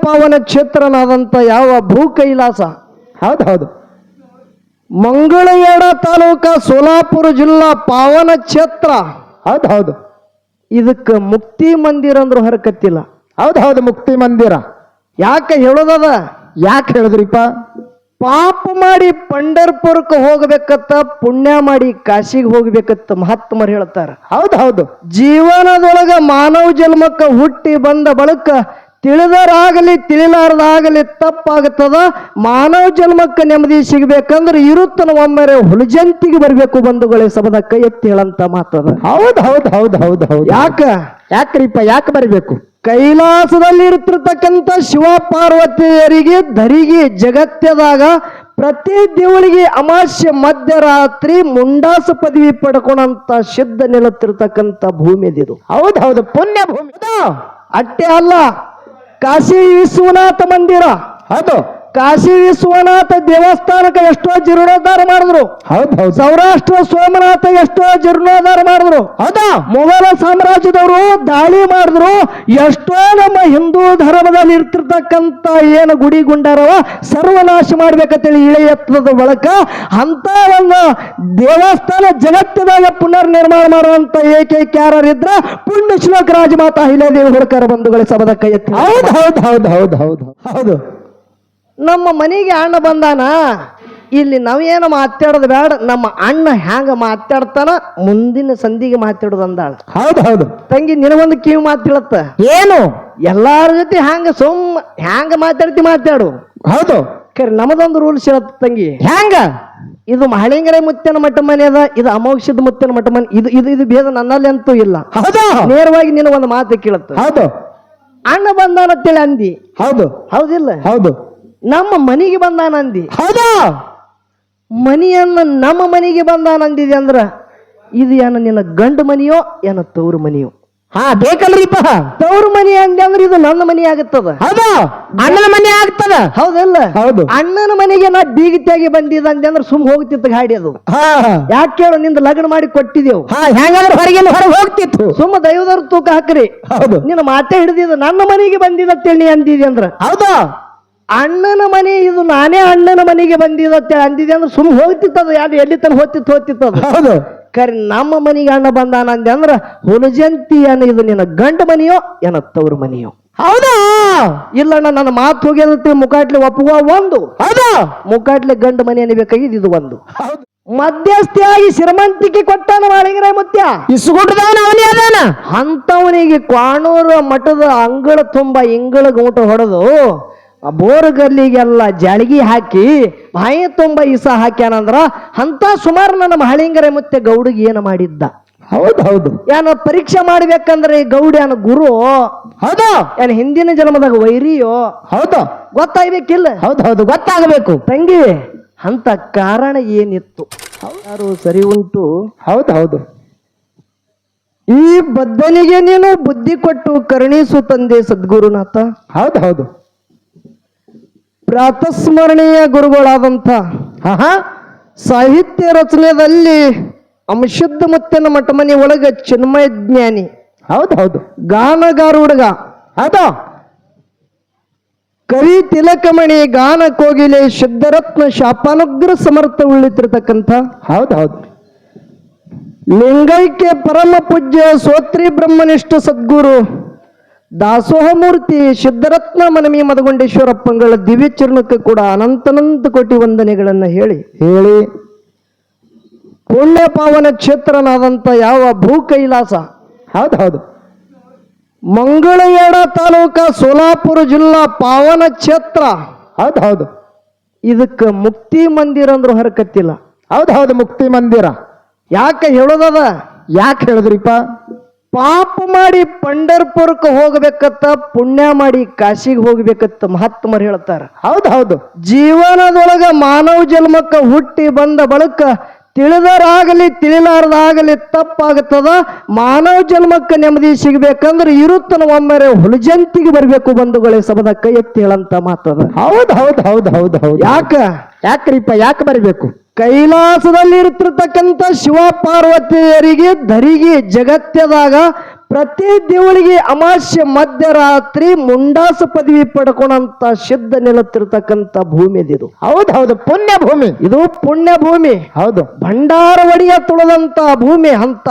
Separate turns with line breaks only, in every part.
ಪಾವನ ಕ್ಷೇತ್ರನಾದಂತ ಯಾವ ಭೂ ಕೈಲಾಸ.
ಹೌದು
ಮಂಗಳವೇಡ ತಾಲೂಕ ಸೋಲಾಪುರ ಜಿಲ್ಲಾ ಪಾವನ ಕ್ಷೇತ್ರ.
ಹೌದು
ಇದಕ್ಕ ಮುಕ್ತಿ ಮಂದಿರ ಅಂದ್ರು ಹರಕತ್ತಿಲ್ಲ.
ಹೌದು ಮುಕ್ತಿ ಮಂದಿರ.
ಯಾಕೆ ಹೇಳೋದದ?
ಯಾಕೆ ಹೇಳಿದ್ರಿಪ್ಪ?
ಪಾಪ ಮಾಡಿ ಪಂಡರ್ಪುರಕ್ಕೆ ಹೋಗ್ಬೇಕತ್ತ, ಪುಣ್ಯ ಮಾಡಿ ಕಾಶಿಗೆ ಹೋಗ್ಬೇಕತ್ತ ಮಹಾತ್ಮರು ಹೇಳ್ತಾರ.
ಹೌದು
ಜೀವನದೊಳಗ ಮಾನವ ಜನ್ಮಕ್ಕ ಹುಟ್ಟಿ ಬಂದ ಬಳಿಕ ತಿಳಿದರಾಗಲಿ ತಿಳಿಲಾರದಾಗಲಿ ತಪ್ಪಾಗುತ್ತದ. ಮಾನವ ಜನ್ಮಕ್ಕೆ ನೆಮ್ಮದಿ ಸಿಗ್ಬೇಕಂದ್ರೆ ಇರುತ್ತನ ಒಮ್ಮೆರೆ ಹುಲಜಂತಿಗೆ ಬರ್ಬೇಕು ಬಂಧುಗಳೇ, ಸಬದ ಕೈ ಎತ್ತಿ ಹೇಳಂತ ಮಾತದ.
ಹೌದು ಯಾಕ್ರಿಪ್ಪ ಯಾಕೆ ಬರಬೇಕು?
ಕೈಲಾಸದಲ್ಲಿ ಇರ್ತಿರ್ತಕ್ಕಂಥ ಶಿವ ಪಾರ್ವತಿಯರಿಗೆ ಧರಿಗೆ ಜಗತ್ಯದಾಗ ಪ್ರತಿ ದೇವಳಿಗೆ ಅಮಾಸ್ಯ ಮಧ್ಯರಾತ್ರಿ ಮುಂಡಾಸ ಪದವಿ ಪಡ್ಕೊಂಡಂತ ಸಿದ್ಧ ನಿಲ್ಲುತ್ತಿರ್ತಕ್ಕಂಥ ಭೂಮಿ ಇದು.
ಹೌದು ಪುಣ್ಯ ಭೂಮಿ.
ಅಟ್ಟೆ ಅಲ್ಲ, ಕಾಶಿ ವಿಶ್ವನಾಥ ಮಂದಿರ.
ಹೌದು
ಕಾಶಿ ವಿಶ್ವನಾಥ ದೇವಸ್ಥಾನಕ್ಕೆ ಎಷ್ಟೋ ಜೀರ್ಣೋದ್ಧಾರ ಮಾಡಿದ್ರು.
ಹೌದು
ಸೌರಾಷ್ಟ್ರ ಸೋಮನಾಥ ಎಷ್ಟೋ ಜೀರ್ಣೋದ್ಧಾರ ಮಾಡಿದ್ರು.
ಹೌದಾ?
ಮೊಘಲ ಸಾಮ್ರಾಜ್ಯದವರು ದಾಳಿ ಮಾಡಿದ್ರು. ಎಷ್ಟೋ ನಮ್ಮ ಹಿಂದೂ ಧರ್ಮದಲ್ಲಿ ಇರ್ತಿರ್ತಕ್ಕಂಥ ಏನು ಗುಡಿ ಗುಂಡಾರವ ಸರ್ವನಾಶ ಮಾಡ್ಬೇಕಂತೇಳಿ ಇಳೆ ಎತ್ತದ ಬಳಕ ಅಂತ ಒಂದು ದೇವಸ್ಥಾನ ಜಗತ್ತಿದಾಗ ಪುನರ್ ನಿರ್ಮಾಣ ಮಾಡುವಂತ ಏಕೈಕ ಯಾರಿದ್ರ ಪುಣ್ಯ ಶ್ಲೋಕ ರಾಜಮಾತಾ ಅಹಿಲ್ಯಾದೇವಿ ಹೋಳ್ಕರ್ ಬಂಧುಗಳೇ, ಸಬದ ಕೈ ಎತ್ತಿ.
ಹೌದು
ನಮ್ಮ ಮನೆಗೆ ಅಣ್ಣ ಬಂದಾನ, ಇಲ್ಲಿ ನಾವೇನು ಮಾತಾಡೋದು ಬೇಡ, ನಮ್ಮ ಅಣ್ಣ ಹ್ಯಾಂಗ ಮಾತಾಡ್ತಾನ ಮುಂದಿನ ಸಂಧಿಗೆ ಮಾತಾಡೋದು ಅಂದಾಳ.
ಹೌದು
ತಂಗಿ ನಿನಗೊಂದು ಕಿವಿ ಮಾತಾಡತ್ತ.
ಏನು?
ಎಲ್ಲಾರ ಜೊತೆ ಹ್ಯಾಂಗ ಮಾತಾಡು.
ಹೌದು
ಕರೆ ನಮದೊಂದು ರೂಲ್ಸ್ ಹೇಳತ್ತ ತಂಗಿ.
ಹ್ಯಾಂಗ?
ಇದು ಮಹಳಿಂಗರ ಮುತ್ತನ ಮಠ ಮನೆ ಅದ, ಇದು ಅಮೋಕ್ಷದ ಮುತ್ತನ ಮಠ ಮನೆ. ಇದು ಭೇದ ನನ್ನಲ್ಲಿ ಅಂತೂ ಇಲ್ಲ.
ಹೌದು
ನೇರವಾಗಿ ನಿನ ಒಂದು ಮಾತು ಕೇಳತ್ತ.
ಹೌದು
ಅಣ್ಣ ಬಂದಾನ ಅಂತೇಳಿ ಅಂದಿ. ಹೌದಿಲ್ಲ?
ಹೌದು
ನಮ್ಮ ಮನೆಗೆ ಬಂದಾನ ಅಂದಿ.
ಹೌದಾ?
ಮನಿಯನ್ನ ನಮ್ಮ ಮನೆಗೆ ಬಂದಾನ ಅಂದಿದೆ ಅಂದ್ರ ಇದು ಏನ ನಿನ್ನ ಗಂಡು ಮನಿಯೋ ಏನ ತವ್ರ ಮನಿಯೋ?
ಬೇಕಲ್ರಿಪ್ಪ.
ತವ್ರ ಮನಿ ಅಂದೆ ಅಂದ್ರೆ ಇದು ನನ್ನ ಮನಿ ಆಗುತ್ತದ.
ಹೌದು ಅಣ್ಣನ ಮನೆ ಆಗ್ತದ.
ಹೌದಲ್ಲ?
ಹೌದು.
ಅಣ್ಣನ ಮನೆಗೆ ನಾ ಬೀಗತಿಯಾಗಿ ಬಂದಿದ್ದ ಅಂದೆ ಅಂದ್ರೆ ಸುಮ್ ಹೋಗ್ತಿತ್ತು ಗಾಡಿ ಅದು. ಯಾಕೆ ಕೇಳು, ನಿಂದ ಲಗ್ನ ಮಾಡಿ ಕೊಟ್ಟಿದ್ದೇವು.
ಹೆಂಗಂದ್ರೆ ಹೊರಗೆ ಹೋಗ್ತಿತ್ತು.
ಸುಮ್ಮ ದೈವದವ್ರ ತೂಕ ಹಾಕ್ರಿ.
ಹೌದು.
ನಿನ್ನ ಮಾತೇ ಹಿಡಿದಿದ್ದು ನನ್ನ ಮನೆಗೆ ಬಂದಿದ್ದತ್ತೇಳಿ ನೀ ಅಂದಿದೆ ಅಂದ್ರ.
ಹೌದಾ?
ಅಣ್ಣನ ಮನೆ ಇದು, ನಾನೇ ಅಣ್ಣನ ಮನೆಗೆ ಬಂದಿದ್ದತ್ತೇಳಿ ಅಂದಿದೆ ಅಂದ್ರೆ ಸುಮ್ ಹೋಗ್ತಿತ್ತದ. ಯಾರು ಎಲ್ಲಿ ತನ ಹೋಗ್ತಿತ್ತದ.
ಹೌದು.
ಕರೆ ನಮ್ಮ ಮನೆಗೆ ಅಣ್ಣ ಬಂದಾನ ಅಂದೆ ಅಂದ್ರ ಹುಲಜಂತಿ ಅನ್ನ ಇದು ನಿನ್ನ ಗಂಡ ಮನೆಯೋ ಏನ ತವ್ರ ಮನೆಯೋ?
ಹೌದಾ?
ಇಲ್ಲಣ್ಣ ನನ್ನ ಮಾತು ಹೋಗ್ಯದತ್ತಿ ಮುಖಾಟ್ಲೆ ಒಪ್ಪುವ ಒಂದು.
ಹೌದಾ?
ಮುಖಾಟ್ಲೆ ಗಂಡ ಮನೆ ಅನ್ಬೇಕಾಗಿದ್ದು ಇದು ಒಂದು. ಮಧ್ಯಸ್ಥಿಯಾಗಿ ಶ್ರೀಮಂತಿಕೆ ಕೊಟ್ಟಾನ ಮಾಳಿಂಗರಾಯ ಮುತ್ಯ.
ಇಸ್ಗುಟ್ಟದವನ ಅವನೇ ಅದಾನ.
ಅಂತವನಿಗೆ ಕ್ವಾಣೂರು ಮಠದ ಅಂಗಳ ತುಂಬ ಇಂಗಳ ಗೂಟ ಹೊಡೆದು ಬೋರ್ಗಲ್ಲಿಗೆಲ್ಲ ಜಾಳಗಿ ಹಾಕಿ ಬಾಯಿ ತುಂಬ ಇಸ ಹಾಕ್ಯಾನಂದ್ರ ಅಂತ ಸುಮಾರು ನನ್ನ ಮಹಳಿಂಗರ ಮುತ್ತೆ ಗೌಡಿಗೆ ಏನು ಮಾಡಿದ್ದ.
ಹೌದು
ಏನ ಪರೀಕ್ಷೆ ಮಾಡ್ಬೇಕಂದ್ರೆ ಈ ಗೌಡಿ ಅನ್ನ ಗುರು.
ಹೌದು.
ಏನ್ ಹಿಂದಿನ ಜನ್ಮದಾಗ ವೈರಿಯೋ?
ಹೌದು.
ಗೊತ್ತಾಗ್ಬೇಕಿಲ್ಲ?
ಹೌದು ಗೊತ್ತಾಗಬೇಕು
ತಂಗಿ. ಅಂತ ಕಾರಣ ಏನಿತ್ತು? ಯಾರು ಸರಿ ಉಂಟು?
ಹೌದು
ಈ ಬದ್ದನಿಗೆ ನೀನು ಬುದ್ಧಿ ಕೊಟ್ಟು ಕರುಣಿಸು ತಂದೆ ಸದ್ಗುರುನಾಥ.
ಹೌದು
ಪ್ರಾತಸ್ಮರಣೀಯ ಗುರುಗಳಾದಂಥ ಸಾಹಿತ್ಯ ರಚನೆಯಲ್ಲಿ ಅಂಶುದ್ಧ ಮುತ್ತನ ಮಠಮನೆ ಒಳಗ ಚಿನ್ಮಯ ಜ್ಞಾನಿ.
ಹೌದು
ಗಾನಗಾರ ಹುಡುಗ.
ಹೌದು.
ಕವಿ ತಿಲಕಮಣಿ, ಗಾನ ಕೋಗಿಲೆ, ಶುದ್ಧರತ್ನ, ಶಾಪಾನುಗ್ರ ಸಮರ್ಥ ಉಳಿತಿರ್ತಕ್ಕಂಥ
ಹೌದು
ಲಿಂಗೈಕ್ಯ ಪರಮ ಪೂಜ್ಯ ಸೋತ್ರಿ ಬ್ರಹ್ಮನಿಷ್ಠ ಸದ್ಗುರು ದಾಸೋಹ ಮೂರ್ತಿ ಸಿದ್ಧರತ್ನ ಮನಮಿ ಮದಗೊಂಡೇಶ್ವರಪ್ಪಂಗಳ ದಿವ್ಯ ಚರಣಕ್ಕೆ ಕೂಡ ಅನಂತನಂತ ಕೋಟಿ ವಂದನೆಗಳನ್ನು ಹೇಳಿ ಪುಣ್ಯ ಪಾವನ ಕ್ಷೇತ್ರನಾದಂಥ ಯಾವ ಭೂ ಕೈಲಾಸ.
ಹೌದು
ಮಂಗಳವೇಡ ತಾಲೂಕ ಸೋಲಾಪುರ ಜಿಲ್ಲಾ ಪಾವನ ಕ್ಷೇತ್ರ.
ಹೌದು
ಇದಕ್ಕ ಮುಕ್ತಿ ಮಂದಿರ ಅಂದ್ರು ಹರಕತ್ತಿಲ್ಲ.
ಹೌದು ಮುಕ್ತಿ ಮಂದಿರ.
ಯಾಕೆ ಹೇಳೋದದ?
ಯಾಕೆ ಹೇಳಿದ್ರಿಪ್ಪ?
ಪಾಪ ಮಾಡಿ ಪಂಡರ್ಪುರಕ್ಕೆ ಹೋಗ್ಬೇಕತ್ತ, ಪುಣ್ಯ ಮಾಡಿ ಕಾಶಿಗೆ ಹೋಗ್ಬೇಕತ್ತ ಮಹಾತ್ಮರು ಹೇಳ್ತಾರ.
ಹೌದು
ಜೀವನದೊಳಗ ಮಾನವ ಜನ್ಮಕ್ಕ ಹುಟ್ಟಿ ಬಂದ ಬಳಿಕ ತಿಳಿದರಾಗಲಿ ತಿಳಿಲಾರದಾಗಲಿ ತಪ್ಪಾಗುತ್ತದ. ಮಾನವ ಜನ್ಮಕ್ಕೆ ನೆಮ್ಮದಿ ಸಿಗ್ಬೇಕಂದ್ರೆ ಇರುತ್ತನ ಒಮ್ಮೆರೆ ಹುಲಜಂತಿಗೆ ಬರ್ಬೇಕು ಬಂಧುಗಳೇ, ಸಬದ ಕೈ ಎತ್ತಿ ಹೇಳಂತ ಮಾತದ.
ಹೌದು ಯಾಕ್ರಿಪ್ಪ ಯಾಕೆ ಬರಬೇಕು?
ಕೈಲಾಸದಲ್ಲಿ ಇರ್ತಿರ್ತಕ್ಕಂಥ ಶಿವ ಪಾರ್ವತಿಯರಿಗೆ ಧರಿಗೆ ಜಗತ್ಯದಾಗ ಪ್ರತಿ ದೇವಳಿಗೆ ಅಮಾಸ್ಯ ಮಧ್ಯರಾತ್ರಿ ಮುಂಡಾಸ ಪದವಿ ಪಡ್ಕೊಂಡಂತ ಸಿದ್ಧ ನಿಲ್ಲುತ್ತಿರ್ತಕ್ಕಂಥ ಭೂಮಿ ಇದು.
ಹೌದು ಪುಣ್ಯ ಭೂಮಿ.
ಇದು ಪುಣ್ಯ ಭೂಮಿ.
ಹೌದು.
ಭಂಡಾರ ಒಡೆಯ ತುಳದಂತ ಭೂಮಿ ಅಂತ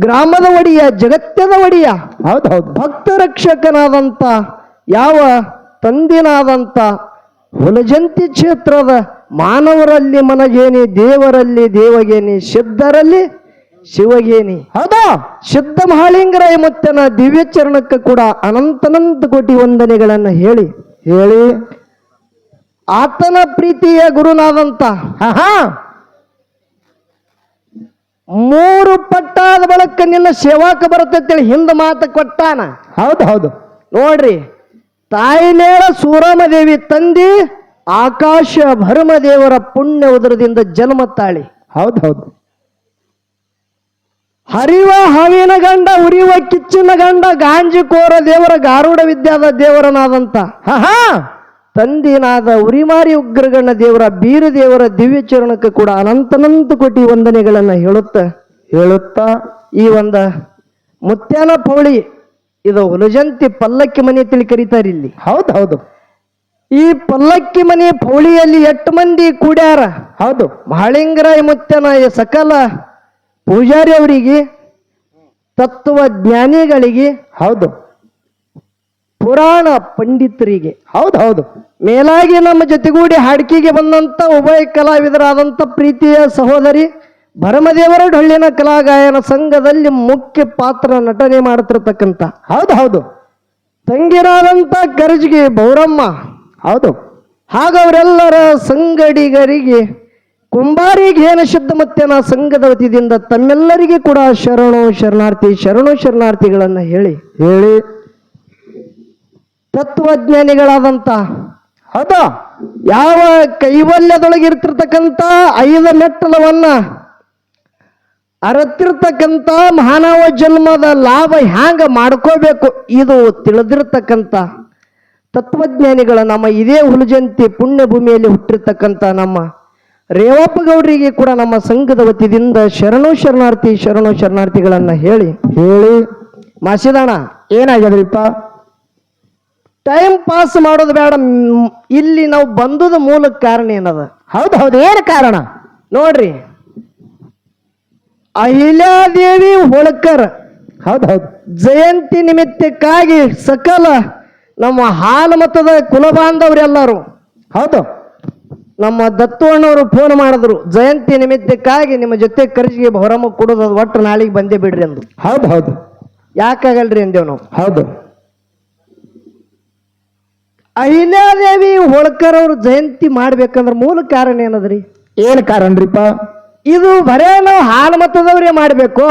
ಗ್ರಾಮದ ಒಡೆಯ ಜಗತ್ತದ ಒಡೆಯ
ಹೌದು.
ಭಕ್ತ ರಕ್ಷಕನಾದಂತ ಯಾವ ತಂದಿನಾದಂತ ಹುಲಜಂತಿ ಕ್ಷೇತ್ರದ ಮಾನವರಲ್ಲಿ ಮನಗೇನಿ, ದೇವರಲ್ಲಿ ದೇವಗೇನಿ, ಸಿದ್ಧರಲ್ಲಿ ಶಿವಗೇನಿ.
ಹೌದಾ.
ಸಿದ್ಧ ಮಹಾಲಿಂಗರಾಯ ಮುತ್ತನ ದಿವ್ಯ ಚರಣಕ್ಕೆ ಕೂಡ ಅನಂತನಂತ ಕೋಟಿ ವಂದನೆಗಳನ್ನು ಹೇಳಿ ಆತನ ಪ್ರೀತಿಯ ಗುರುನಾದಂತ ಮೂರು ಪಟ್ಟಾದ ಬಳಕ ನಿನ್ನ ಸೇವಾಕ ಬರುತ್ತಂತೇಳಿ ಹಿಂದ ಮಾತು ಕೊಟ್ಟಾನ.
ಹೌದು.
ನೋಡ್ರಿ, ತಾಯಿನೇಳ ಸೂರಮದೇವಿ ತಂದಿ ಆಕಾಶ ಭರಮದೇವರ ಪುಣ್ಯ ಉದರದಿಂದ ಜನ್ಮ ತಾಳಿ.
ಹೌದು.
ಹರಿವ ಹಾವಿನ ಗಂಡ, ಉರಿವ ಕಿಚ್ಚಿನ ಗಂಡ, ಗಾಂಜಿಕೋರ ದೇವರ ಗಾರುಡ ವಿದ್ಯಾದ ದೇವರನಾದಂತ ತಂದಿನಾದ ಉರಿಮಾರಿ ಉಗ್ರಗಣ್ಣ ದೇವರ ಬೀರು ದೇವರ ದಿವ್ಯ ಚರಣಕ್ಕೆ ಕೂಡ ಅನಂತನಂತ ಕೋಟಿ ವಂದನೆಗಳನ್ನ ಹೇಳುತ್ತಾ ಈ ಒಂದ ಮುತ್ಯಾನ ಪೌಳಿ ಇದು ಹುಲಜಂತಿ ಪಲ್ಲಕ್ಕಿ ಮನೆ ತಿಳಿ ಕರೀತಾರೆ ಇಲ್ಲಿ.
ಹೌದು.
ಈ ಪಲ್ಲಕ್ಕಿ ಮನೆ ಪೌಳಿಯಲ್ಲಿ 8 ಮಂದಿ ಕೂಡ್ಯಾರ.
ಹೌದು.
ಮಹಾಲಿಂಗರಾಯ ಮುತ್ಯನ ಸಕಲ ಪೂಜಾರಿ ಅವರಿಗೆ, ತತ್ವ ಜ್ಞಾನಿಗಳಿಗೆ,
ಹೌದು,
ಪುರಾಣ ಪಂಡಿತರಿಗೆ,
ಹೌದು,
ಮೇಲಾಗಿ ನಮ್ಮ ಜೊತೆಗೂಡಿ ಹಾಡ್ಕಿಗೆ ಬಂದಂತ ಉಭಯ ಕಲಾವಿದರಾದಂಥ ಪ್ರೀತಿಯ ಸಹೋದರಿ ಭರಮದೇವರ ಡೊಳ್ಳಿನ ಕಲಾಗಾಯನ ಸಂಘದಲ್ಲಿ ಮುಖ್ಯ ಪಾತ್ರ ನಟನೆ ಮಾಡುತ್ತಿರತಕ್ಕಂಥ
ಹೌದು
ತಂಗಿರಾದಂಥ ಗರ್ಜಿಗೆ ಬೌರಮ್ಮ,
ಹೌದು,
ಹಾಗವರೆಲ್ಲರ ಸಂಗಡಿಗರಿಗೆ ಕುಂಬಾರಿಗೆ ಏನ ಶುದ್ಧ ಮತ್ಯನ ಸಂಘದ ವತಿಯಿಂದ ತಮ್ಮೆಲ್ಲರಿಗೆ ಕೂಡ ಶರಣು ಶರಣಾರ್ಥಿಗಳನ್ನ ಹೇಳಿ ತತ್ವಜ್ಞಾನಿಗಳಾದಂತ
ಹೌದಾ
ಯಾವ ಕೈವಲ್ಯದೊಳಗಿರ್ತಿರ್ತಕ್ಕಂಥ 5 ಮೆಟ್ಟಲವನ್ನ ಅರತಿರ್ತಕ್ಕಂಥ ಮಾನವ ಜನ್ಮದ ಲಾಭ ಹ್ಯಾಂಗ ಮಾಡ್ಕೋಬೇಕು ಇದು ತಿಳಿದಿರ್ತಕ್ಕಂಥ ತತ್ವಜ್ಞಾನಿಗಳ ನಮ್ಮ ಇದೇ ಹುಲಜಂತಿ ಪುಣ್ಯ ಭೂಮಿಯಲ್ಲಿ ಹುಟ್ಟಿರ್ತಕ್ಕಂಥ ನಮ್ಮ ರೇವಪ್ಪ ಗೌಡರಿಗೆ ಕೂಡ ನಮ್ಮ ಸಂಘದ ವತಿಯಿಂದ ಶರಣಾರ್ಥಿಗಳನ್ನ ಹೇಳಿ ಮಾಸಿದಣ್ಣ
ಏನಾಗ್ಯದ್ರಿಪ್ಪ?
ಟೈಮ್ ಪಾಸ್ ಮಾಡೋದು ಬೇಡ. ಇಲ್ಲಿ ನಾವು ಬಂದದ ಮೂಲ ಕಾರಣ ಏನದ?
ಹೌದು ಏನು ಕಾರಣ
ನೋಡ್ರಿ, ಅಹಿಲ್ಯಾದೇವಿ ಹೋಳ್ಕರ್
ಹೌದು
ಜಯಂತಿ ನಿಮಿತ್ತಕ್ಕಾಗಿ ಸಕಲ ನಮ್ಮ ಹಾಲು ಮತದ ಕುಲಬಾಂಧವರೆಲ್ಲರೂ
ಹೌದು
ನಮ್ಮ ದತ್ತುವಣ್ಣವರು ಫೋನ್ ಮಾಡಿದ್ರು, ಜಯಂತಿ ನಿಮಿತ್ತಕ್ಕಾಗಿ ನಿಮ್ಮ ಜೊತೆ ಕರ್ಜಿಗೆ ಹೊರಮ ಕೊಡೋದು ಒಟ್ಟು ನಾಳೆಗೆ ಬಂದೇ ಬಿಡ್ರಿ ಅಂದ್ರು.
ಹೌದು
ಯಾಕಾಗಲ್ರಿ ಅಂದೇವ್ ನಾವು.
ಹೌದು
ಅಹಿಲ್ಯಾದೇವಿ ಹೋಳ್ಕರ್ ಅವರು ಜಯಂತಿ ಮಾಡ್ಬೇಕಂದ್ರ ಮೂಲ ಕಾರಣ ಏನದ್ರಿ?
ಏನು ಕಾರಣರಿಪ್ಪ?
ಇದು ಬರೇ ನಾವು ಹಾಲು ಮತದವ್ರೇ ಮಾಡಬೇಕು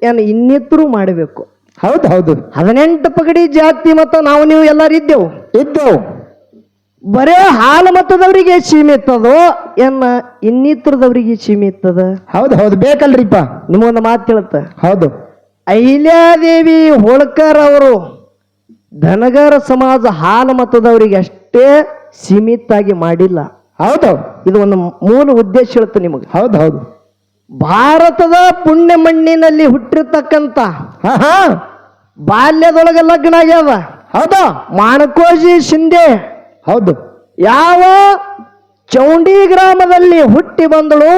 ಏನು ಇನ್ನಿತರು ಮಾಡಬೇಕು?
ಹೌದು
18 ಪಗಡಿ ಜಾತಿ ಮತ ನಾವು ನೀವು ಎಲ್ಲರೂ ಇದ್ದೆವು. ಬರೇ ಹಾಲು ಮತದವರಿಗೆ ಸೀಮಿತದೋ ಏನ ಇನ್ನಿತರದವರಿಗೆ ಸೀಮಿತದ?
ಹೌದು ಬೇಕಲ್ರಿಪ್ಪ.
ನಿಮ್ಮೊಂದು ಮಾತು ಹೇಳುತ್ತ.
ಹೌದು,
ಅಹಿಲ್ಯಾದೇವಿ ಹೋಳ್ಕರ್ ಅವರು ಧನಗರ ಸಮಾಜ ಹಾಲು ಮತದವರಿಗೆ ಅಷ್ಟೇ ಸೀಮಿತಾಗಿ ಮಾಡಿಲ್ಲ.
ಹೌದು,
ಇದು ಒಂದು ಮೂಲ ಉದ್ದೇಶ ಹೇಳುತ್ತೆ ನಿಮಗೆ.
ಹೌದು
ಭಾರತದ ಪುಣ್ಯ ಮಣ್ಣಿನಲ್ಲಿ ಹುಟ್ಟಿರ್ತಕ್ಕಂಥ ಬಾಲ್ಯದೊಳಗೆ ಲಗ್ನ ಆಗ್ಯಾವ.
ಹೌದಾ
ಮಾಣಕೋಜಿ ಶಿಂದೆ
ಹೌದು
ಯಾವ ಚೌಂಡಿ ಗ್ರಾಮದಲ್ಲಿ ಹುಟ್ಟಿ ಬಂದಳು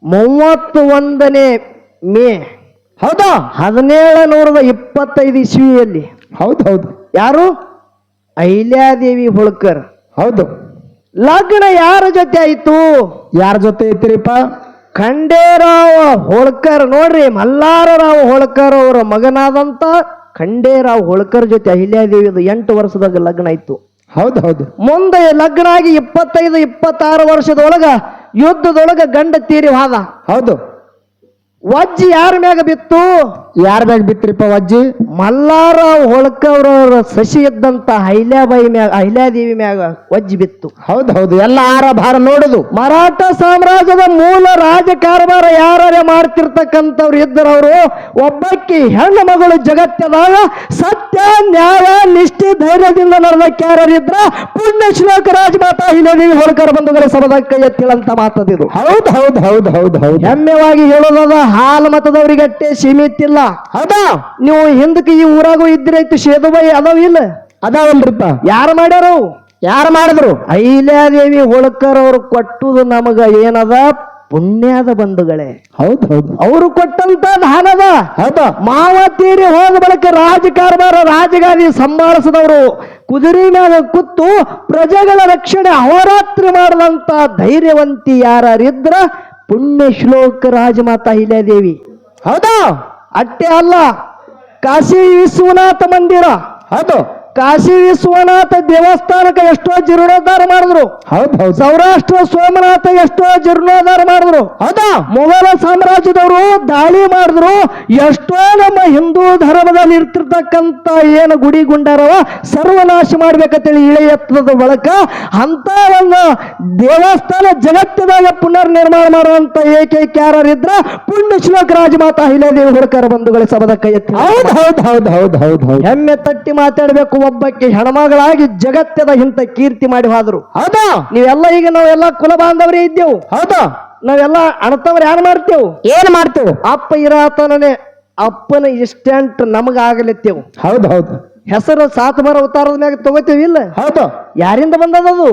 31ನೇ ಮೇ
ಹೌದಾ
1725 ಇಸ್ವಿಯಲ್ಲಿ.
ಹೌದು
ಯಾರು? ಅಹಿಲ್ಯಾದೇವಿ ಹೋಳ್ಕರ್.
ಹೌದು.
ಲಗ್ನ ಯಾರ ಜೊತೆ ಆಯ್ತು?
ಯಾರ ಜೊತೆ ಐತಿರಿಪ್ಪ?
ಖಂಡೇರಾವ್ ಹೋಳ್ಕರ್. ನೋಡ್ರಿ, ಮಲ್ಲಾರರಾವ್ ಹೋಳ್ಕರ್ ಅವರ ಮಗನಾದಂತ ಖಂಡೇರಾವ್ ಹೋಳ್ಕರ್ ಜೊತೆ ಅಹಿಲ್ಯಾದೇವಿದು 8 ವರ್ಷದಾಗ ಲಗ್ನ ಆಯ್ತು.
ಹೌದು
ಮುಂದೆ ಲಗ್ನ ಆಗಿ 25-26 ವರ್ಷದೊಳಗ ಯುದ್ಧದೊಳಗ ಗಂಡ ತೀರಿ ಹೋದ.
ಹೌದು.
ವಜ್ಜಿ ಯಾರ ಮ್ಯಾಗ ಬಿತ್ತು?
ಯಾರ ಮ್ಯಾಗ ಬಿತ್ರಿಪ್ಪ ವಜ್ಜಿ?
ಮಲ್ಲಾರಾವ್ ಹೋಳ್ಕರ್ ಅವರ ಸಸಿ ಇದ್ದಂತ ಅಹಿಲ್ಯಾದೇವಿ ಮ್ಯಾಗ ವಜ್ಜಿ ಬಿತ್ತು.
ಹೌದು ಎಲ್ಲ ಆರ ಭಾರ ನೋಡುದು.
ಮರಾಠ ಸಾಮ್ರಾಜ್ಯದ ಮೂಲ ರಾಜಕಾರಭಾರ ಯಾರೇ ಮಾಡ್ತಿರ್ತಕ್ಕಂಥವ್ರು ಇದ್ದರವರು ಒಬ್ಬಕ್ಕಿ ಹೆಣ್ಣು ಮಗಳು ಜಗತ್ತದಾಗ ಸತ್ಯ ನ್ಯಾಯ ನಿಷ್ಠೆ ಧೈರ್ಯದಿಂದ ನಡೆದಕ್ಕೆ ಯಾರಿದ್ರ ಪುಣ್ಯ ಶ್ಲೋಕ ರಾಜಮಾತಾ ಅಹಿಲ್ಯಾದೇವಿ ಹೋಳ್ಕರ್ ಬಂಧುಗಳ ಸಭದ ಕೈ ಎತ್ತಿಳಂತ ಮಾತದಿದು.
ಹೌದು
ಹೆಮ್ಮೆವಾಗಿ ಹೇಳೋದದ ಹಾಲು ಮತದವ್ರಿಗೆ ಅಟ್ಟೆ ಸೀಮಿತ ಇಲ್ಲ.
ಹೌದಾ
ನೀವು ಹಿಂದಕ್ಕೆ ಈ ಊರಾಗೂ ಇದ್ರೈತಿ ಸೇದುಬಾಯಿ ಅದಾವ ಇಲ್ಲ?
ಅದಾವಲ್ರಿಪ್ಪ.
ಯಾರು ಮಾಡ್ಯಾರ?
ಯಾರು ಮಾಡಿದ್ರು?
ಅಹಿಲ್ಯಾದೇವಿ ಹೋಳ್ಕರ್ ಅವ್ರು ಕೊಟ್ಟುದು ನಮಗ ಏನದ ಪುಣ್ಯದ ಬಂಧುಗಳೇ.
ಹೌದು ಹೌದು.
ಅವರು ಕೊಟ್ಟಂತ ದಾನದ.
ಹೌದಾ
ಮಾವ ತೀರಿ ಹೋದ ಬಳಿಕ ರಾಜಕಾರಬಾರ ರಾಜಗಾದಿ ಸಂಭಾಳಿಸಿದವರು ಕುದುರೆ ಮ್ಯಾಗ ಕೂತು ಪ್ರಜೆಗಳ ರಕ್ಷಣೆ ಅಹೋರಾತ್ರಿ ಮಾಡದಂತ ಧೈರ್ಯವಂತಿ ಯಾರಿದ್ರ ಪುಣ್ಯ ಶ್ಲೋಕ ರಾಜಮಾತಾ ಅಹಿಲ್ಯಾದೇವಿ.
ಹೌದಾ
ಅಟ್ಟೆ ಅಲ್ಲ, ಕಾಶಿ ವಿಶ್ವನಾಥ ಮಂದಿರ,
ಹೌದು
ಕಾಶಿ ವಿಶ್ವನಾಥ ದೇವಸ್ಥಾನಕ್ಕೆ ಎಷ್ಟೋ ಜೀರ್ಣೋದ್ಧಾರ ಮಾಡಿದ್ರು.
ಹೌದು ಹೌದು.
ಸೌರಾಷ್ಟ್ರ ಸೋಮನಾಥ ಎಷ್ಟೋ ಜೀರ್ಣೋದ್ಧಾರ ಮಾಡಿದ್ರು.
ಹೌದಾ
ಮೊಘಲ ಸಾಮ್ರಾಜ್ಯದವರು ದಾಳಿ ಮಾಡಿದ್ರು. ಎಷ್ಟೋ ನಮ್ಮ ಹಿಂದೂ ಧರ್ಮದಲ್ಲಿ ಇರ್ತಿರ್ತಕ್ಕಂಥ ಏನು ಗುಡಿ ಗುಂಡಾರವ ಸರ್ವನಾಶ ಮಾಡ್ಬೇಕಂತೇಳಿ ಇಳೆ ಎತ್ತದ ಬಳಕ ಅಂತ ಒಂದು ದೇವಸ್ಥಾನ ಜಗತ್ತಿನಾಗ ಪುನರ್ ನಿರ್ಮಾಣ ಮಾಡುವಂತ ಏಕೈಕ ಯಾರಿದ್ರ ಪುಣ್ಯ ಶ್ಲೋಕ ರಾಜಮಾತಾ ಅಹಿಲ್ಯಾದೇವಿ ಹೋಳ್ಕರ್ ಬಂಧುಗಳ ಸಭದ ಕೈ ಎತ್ತಿ
ಹೌದು ಹೌದು ಹೌದು ಹೌದು ಹೌದು ಹೌದು.
ಹೆಮ್ಮೆ ತಟ್ಟಿ ಮಾತಾಡಬೇಕು. ಒಬ್ಬಕ್ಕೆ ಹೆಣ್ಮಗಳಾಗಿ ಜಗತ್ತದ ಇಂತ ಕೀರ್ತಿ ಮಾಡಿ ಹೋದ್ರು.
ಹೌದಾ
ನೀವೆಲ್ಲ ಈಗ ನಾವೆಲ್ಲ ಕುಲ ಬಾಂಧವರೇ ಇದ್ದೇವು.
ಹೌದಾ
ನಾವೆಲ್ಲ ಅಣತವ್ರು ಯಾರು ಮಾಡ್ತೇವು?
ಏನ್ ಮಾಡ್ತೇವೆ?
ಅಪ್ಪ ಇರಾತನೇ ಅಪ್ಪನ ಇಷ್ಟಂಟ್ ನಮಗ ಆಗಲೆತ್ತೇವು.
ಹೌದು ಹೌದು.
ಹೆಸರು ಸಾತಬಾರ ಅವತಾರದ ಮ್ಯಾಗ ತಗೋತೇವಿ ಇಲ್ಲ?
ಹೌದು.
ಯಾರಿಂದ ಬಂದದದು?